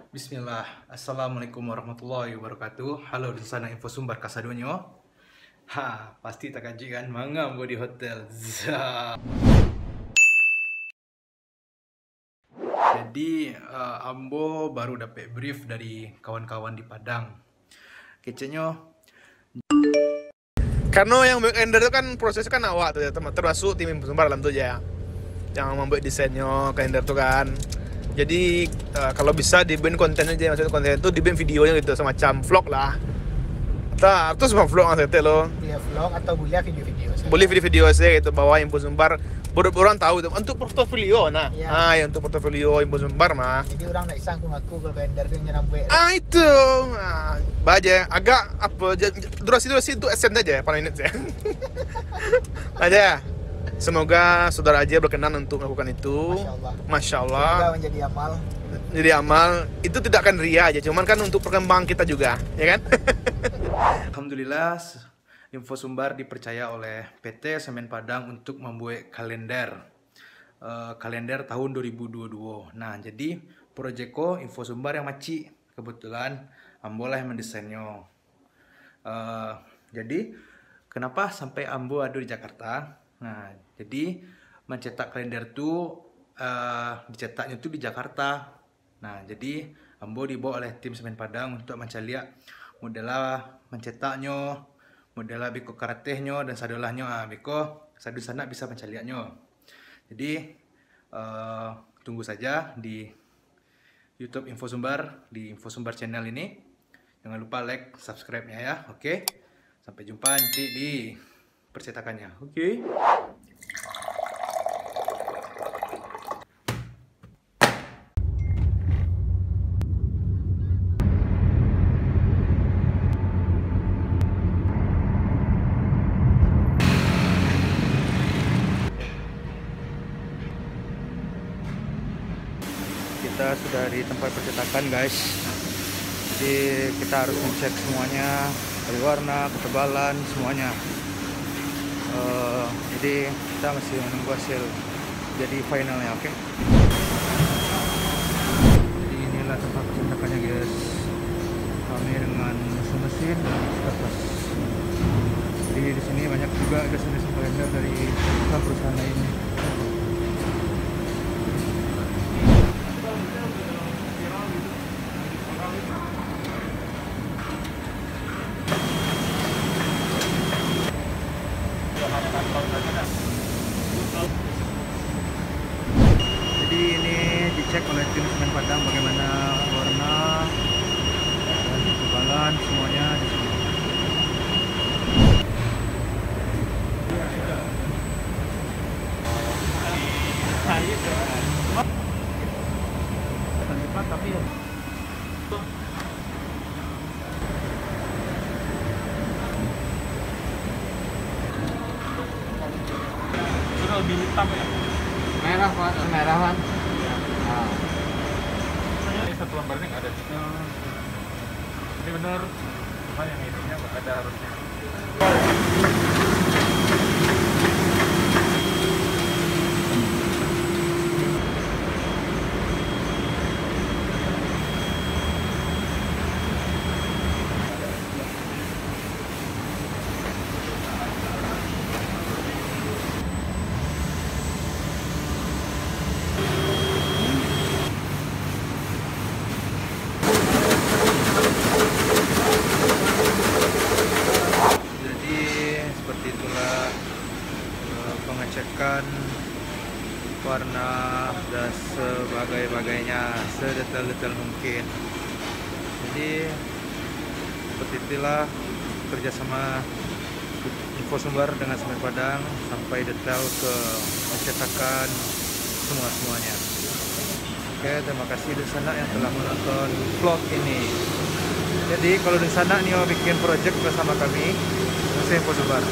Bismillah. Assalamualaikum warahmatullahi wabarakatuh. Halo di sana info sumber kasadonyo. Pasti tak kaji kan mangam gue di hotel. Jadi Ambo baru dapat brief dari kawan-kawan di Padang. Kecenya karena yang render itu kan prosesnya kan awak tuh ya, termasuk tim info sumber dalam tuh ya, yang membuat desainnya kalender tuh kan. Jadi kalau bisa dibikin kontennya aja, maksudnya konten itu dibikin videonya gitu, semacam vlog lah. Itu semua vlog maksudnya lo. Iya vlog atau boleh video-video. Boleh video-video aja gitu, bawa info sumber. Orang tahu itu untuk portofolio, ya. Ya untuk portofolio info sumber mah. Jadi orang nggak iseng ngaku kalau kalender dia nyerang gue. Itu, baja agak apa durasi itu esen aja paling ini aja. Aja. Semoga saudara aja berkenan untuk melakukan itu. Masya Allah. Semoga menjadi amal. Jadi amal itu tidak akan ria aja, cuman kan untuk perkembangan kita juga, ya kan? Alhamdulillah info sumber dipercaya oleh PT Semen Padang untuk membuat kalender tahun 2022. Nah, jadi proyeko info sumber yang maci kebetulan Ambo lah yang mendesainnya. Jadi kenapa sampai Ambo ada di Jakarta? Nah, jadi mencetak kalender tuh dicetaknya tuh di Jakarta. Nah, jadi Ambo dibawa oleh tim Semen Padang untuk mencari modelah mencetaknya, modelah biko karatehnya dan sadolahnya, biko sadu sana bisa mencarinya. Jadi tunggu saja di YouTube Info Sumber, di Info Sumber channel ini. Jangan lupa like, subscribe-nya ya. Oke. Sampai jumpa nanti di percetakannya. Oke. Kita sudah di tempat percetakan guys. Jadi kita harus mencek semuanya dari warna, ketebalan, semuanya. Jadi kita masih menunggu hasil jadi finalnya, oke? Jadi inilah tempat percetakannya guys. Kami dengan mesin dan kertas. Jadi di sini banyak juga desain-desain kalender dari perusahaan ini. Jadi ini dicek oleh tim Semen Padang bagaimana warna dan ketebalan semuanya di sini. Tapi Sudah lebih hitam ya. Merah pak, merah kan. Ini satu lembarnya nggak ada. Ini bener. Cuma yang ininya nggak ada harusnya. pengecekan warna dan sebagainya sedetail-detail mungkin. Jadi seperti itulah kerjasama Info Sumber dengan Semen Padang sampai detail ke pencetakan semuanya. Oke, terima kasih di sana yang telah menonton vlog ini. Jadi kalau di sana nih mau bikin project bersama kami, Info Sumber.